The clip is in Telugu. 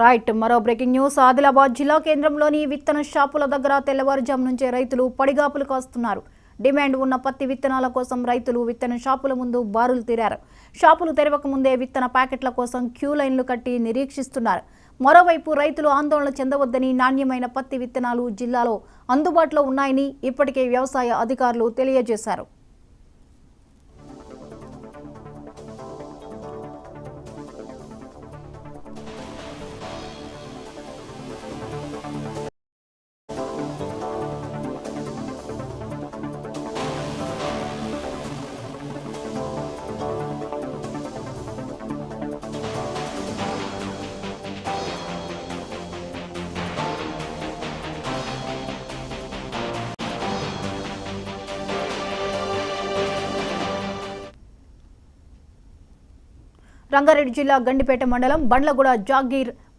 రైట్ మరో బ్రేకింగ్ న్యూస్ ఆదిలాబాద్ జిల్లా కేంద్రంలోని విత్తన షాపుల దగ్గర తెల్లవారుజాము నుంచే రైతులు పడిగాపులు కాస్తున్నారు. డిమాండ్ ఉన్న పత్తి విత్తనాల కోసం రైతులు విత్తన షాపుల ముందు బారులు తీరారు. షాపులు తెరవక ముందే విత్తన ప్యాకెట్ల కోసం క్యూ లైన్లు కట్టి నిరీక్షిస్తున్నారు. మరోవైపు రైతులు ఆందోళన చెందవద్దని, నాణ్యమైన పత్తి విత్తనాలు జిల్లాలో అందుబాటులో ఉన్నాయని ఇప్పటికే వ్యవసాయ అధికారులు తెలియజేశారు. రంగారెడ్డి జిల్లా గండిపేట మండలం బండ్లగూడ జాగీర్